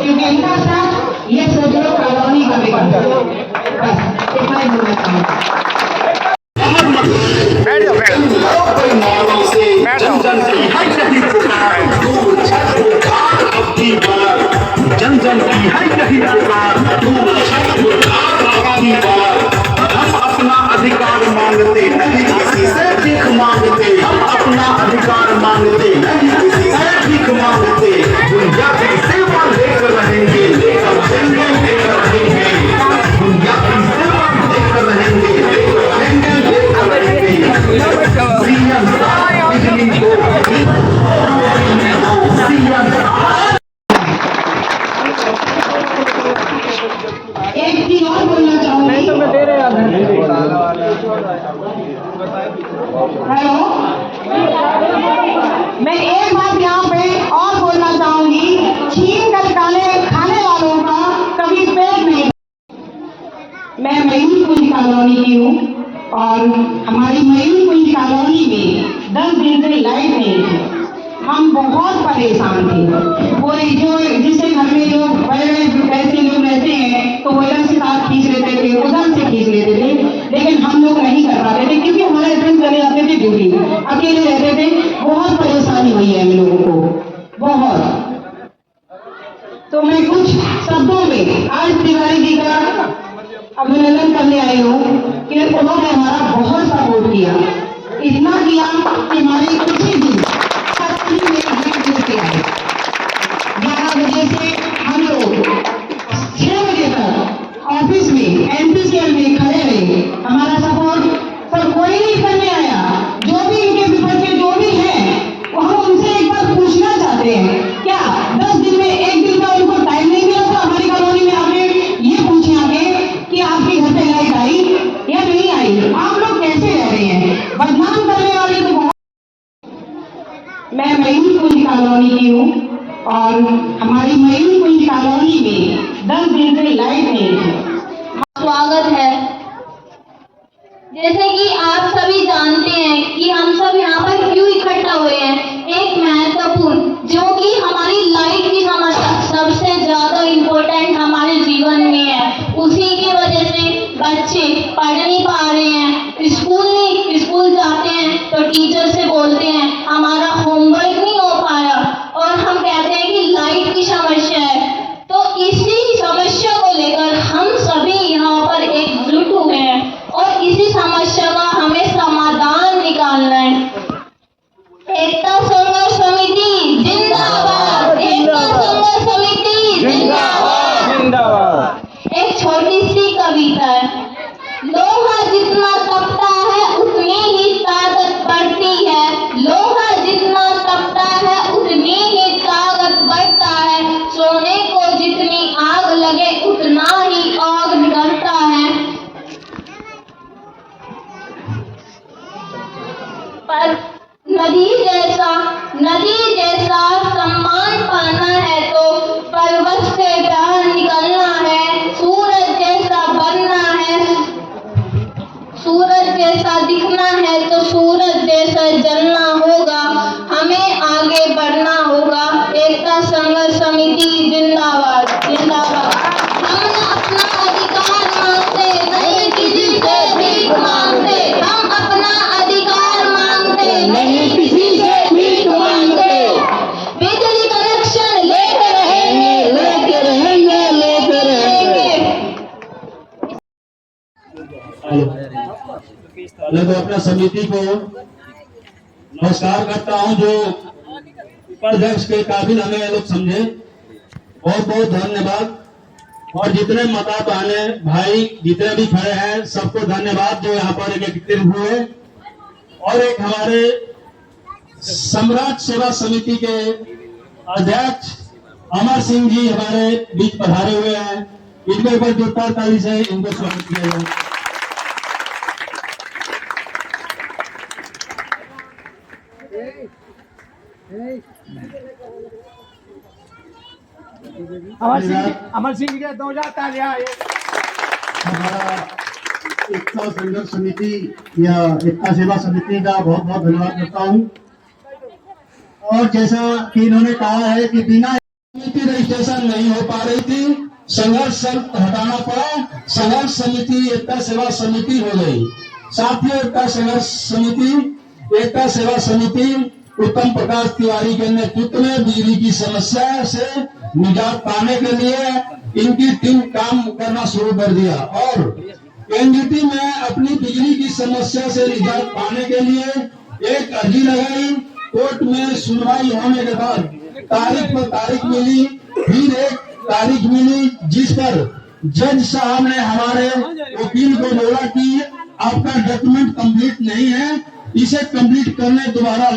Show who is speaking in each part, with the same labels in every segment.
Speaker 1: क्योंकि इनका साथ ये सोच लो कॉलोनी का विकास। बस इतना ही बोलना चाहूँगा।
Speaker 2: जन जन की है यही पुकार, हम अपना अधिकार मांगते नहीं किसी से भीख मांगते, हम अपना अधिकार मांगते नहीं किसी से भीख मांगते। दुनिया की सेवा लेकर रहेंगे, लेकर रहेंगे, लेकर रहेंगे। दुनिया की सेवा लेकर रहेंगे, लेकर रहेंगे, लेकर रहेंगे। बिजली को
Speaker 1: एक चीज और बोलना चाहूंगी। हेलो, मैं एक बात यहाँ पे और बोलना चाहूंगी। छीन कर खाने वालों का कभी पेट नहीं। मैं मयूर कुंज कॉलोनी की हूँ और हमारी मयूर कुंज कॉलोनी में 10 दिन से लाइट नहीं थी। हम बहुत परेशान थे। वो जो जिससे घर में लोग बड़े बड़े ऐसे लोग रहते हैं तो वो इधर से तार खींच लेते थे, उधर से खींच लेते थे, लेकिन हम लोग नहीं कर पाते थे क्योंकि हमारे हस्बैंड चले जाते थे ड्यूटी, अकेले रहते थे। बहुत परेशानी हुई है हम लोगों को, बहुत। तो मैं कुछ शब्दों में आज तिवारी जी का अभिनंदन करने आई हूँ कि उन्होंने हमारा बहुत सपोर्ट किया। इतना किया कि हमारी कुछ ही दिन 11 बजे से हम लोग 6 बजे तक ऑफिस में एमपीसीएल में खड़े रहे। हमारा सपोर्ट पर कोई नहीं करने आया। जो भी इनके विपक्ष के जो भी हैं वो हम उनसे एक बार पूछना चाहते हैं, क्या 10 दिन में एक दिन का उनको टाइम नहीं मिला था हमारी कॉलोनी में आके ये पूछे आगे कि आपके घर पे लाइट आई या नहीं आई? आप लोग कैसे रह रहे हैं? बदनाम करने वाले तो बहुत। मैं मयूर कुंज कॉलोनी की हूँ और हमारी मयूर कुंज कॉलोनी में 10 दिन से लाइट नहीं थी।
Speaker 3: स्वागत है। जैसे कि आप सभी जानते हैं कि हम सब यहाँ पर क्यों इकट्ठा हुए हैं। एक महत्वपूर्ण जो कि हमारी लाइट की समस्या सबसे ज्यादा इम्पोर्टेंट हमारे जीवन में है। उसी की वजह से बच्चे पढ़ नहीं पा रहे हैं, स्कूल जाते हैं तो टीचर से बोलते हैं हमारा होमवर्क नहीं हो पाया, और हम कहते हैं कि लाइट की समस्या है। तो इसी समस्या को लेकर हम सभी यहाँ पर एकजुट हुए हैं और इसी समस्या का हमें समाधान निकालना है। एकता संघर्ष समिति जिंदाबाद, एकता संघर्ष समिति जिंदाबाद, जिंदाबाद। एक छोटी सी कविता है। लोहा जितना तपता है उतनी ही ताकत बढ़ती है, लोहा जितना तपता है उतनी ही ताकत बढ़ता है, सोने को जितनी आग लगे उतना ही आग निकलता है। पर नदी जैसा सम्मान पाना है तो पर्वत से बाहर निकलना है, सूरज जैसा बनना है, सूरज जैसा दिखना है तो सूरज जैसा जलना होगा, हमें आगे बढ़ना होगा। एकता संघर्ष समिति जिंदाबाद, जिंदाबाद। हम अपना अधिकार मांगते नहीं किसी से भीख मांगते, हम अपना अधिकार मांगते नहीं किसी से भीख मांगते। बिजली कनेक्शन लेकर रहेंगे, लेकर रहेंगे, लेकर रहेंगे।
Speaker 2: मैं तो अपना समिति को नमस्कार करता हूं जो उपाध्यक्ष के काबिल हमें लोग समझे। बहुत बहुत धन्यवाद। और जितने माता बहने भाई जितने भी खड़े हैं सबको धन्यवाद जो यहाँ पर एकत्रित हुए। और एक हमारे सम्राट सेवा समिति के अध्यक्ष अमर सिंह जी हमारे बीच पधारे हुए हैं। इनके ऊपर जोरदार ताली से इनको स्वागत किया जाए।
Speaker 4: अमर सिंह के 2000 तालियां।
Speaker 2: हमारा एकता संघर्ष समिति या एकता सेवा समिति का बहुत बहुत धन्यवाद करता हूँ। और जैसा कि इन्होंने कहा है कि बिना समिति क्वालिफिकेशन नहीं हो पा रही थी, संघर्ष हटाना पड़ा, संघर्ष समिति एकता सेवा समिति हो गई। साथियों, एकता सेवा समिति उत्तम प्रकाश तिवारी के नेतृत्व में बिजली की समस्या से निजात पाने के लिए इनकी टीम काम करना शुरू कर दिया और एनजीटी में अपनी बिजली की समस्या से निजात पाने के लिए एक अर्जी लगाई। कोर्ट में सुनवाई होने के बाद तारीख पर तारीख मिली, फिर एक तारीख मिली जिस पर जज साहब ने हमारे वकील को बोला कि आपका डॉक्यूमेंट कंप्लीट नहीं है, इसे कंप्लीट करने दोबारा,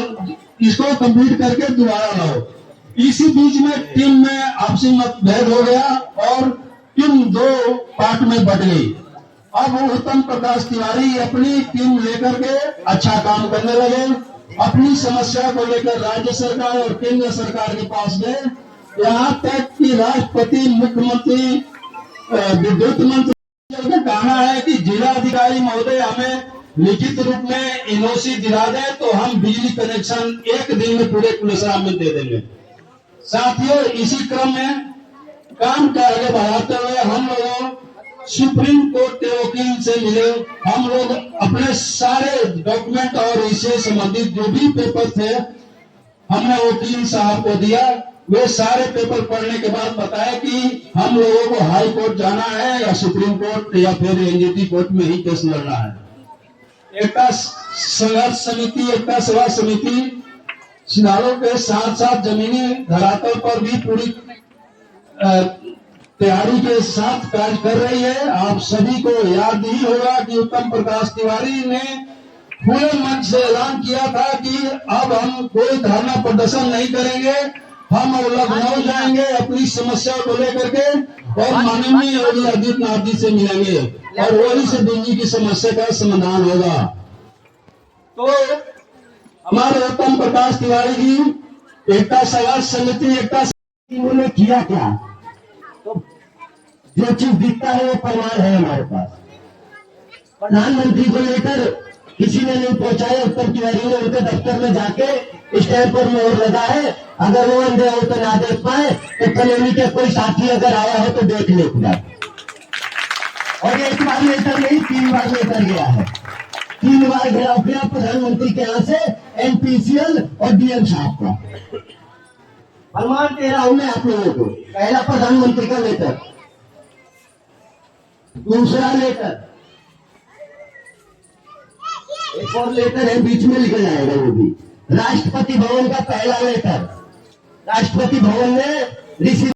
Speaker 2: इसको कंप्लीट करके दोबारा लाओ। इसी बीच में टीम में आपसी मतभेद हो गया और टीम दो पार्ट में बट गई। अब उत्तम प्रकाश तिवारी अपनी टीम लेकर के अच्छा काम करने लगे, अपनी समस्या को लेकर राज्य सरकार और केंद्र सरकार के पास गए, यहाँ तक कि राष्ट्रपति, मुख्यमंत्री, विद्युत मंत्री का कहना है कि जिलाधिकारी महोदय हमें लिखित रूप में एनओसी दिला दे तो हम बिजली कनेक्शन एक दिन में पूरे कुलेसराम में दे देंगे। साथियों, इसी क्रम में काम को आगे बढ़ाते हुए हम लोग सुप्रीम कोर्ट के वकील से मिले। हम लोग अपने सारे डॉक्यूमेंट और इससे संबंधित जो भी पेपर थे हमने वकील साहब को दिया। वे सारे पेपर पढ़ने के बाद बताया कि हम लोगों को हाई कोर्ट जाना है या सुप्रीम कोर्ट या फिर एनजीटी कोर्ट में ही केस लड़ना है। एकता संघर्ष समिति, एकता सेवा समिति सिनारों के साथ साथ जमीनी धरातल पर भी पूरी तैयारी के साथ कार्य कर रही है। आप सभी को याद ही होगा कि उत्तम प्रकाश तिवारी ने खुले मंच से ऐलान किया था कि अब हम कोई धरना प्रदर्शन नहीं करेंगे, हम अब लखनऊ जाएंगे अपनी समस्या को लेकर के और माननीय योगी आदित्यनाथ जी से मिलेंगे और वही से दिल्ली की समस्या का समाधान होगा। तो हमारे उत्तम प्रकाश तिवारी जी एकता संघर्ष समिति, एकता
Speaker 5: उन्होंने किया क्या, तो जो चीज दिखता है वो प्रमाण है हमारे पास। प्रधानमंत्री को लेकर किसी ने नहीं पहुंचाया, उत्तम तिवारी ने उनके दफ्तर में जाके स्टैंप पर मोहर लगा है। अगर वो अंधे हो तो ना देख पाए तो कॉलोनी के कोई साथी अगर आया हो तो देख ले खुदा। और एक बार लेकर नहीं, 3 बार लेकर गया है, 3 बार घेराव किया प्रधानमंत्री के यहाँ से, एनपीसीएल और डीएम साहब का। प्रमाण दे रहा हूं मैं आप लोगों को। पहला प्रधानमंत्री का लेटर, दूसरा लेटर, एक और लेटर है बीच में लिखा जाएगा वो भी, राष्ट्रपति भवन का पहला लेटर। राष्ट्रपति भवन ने रिसीव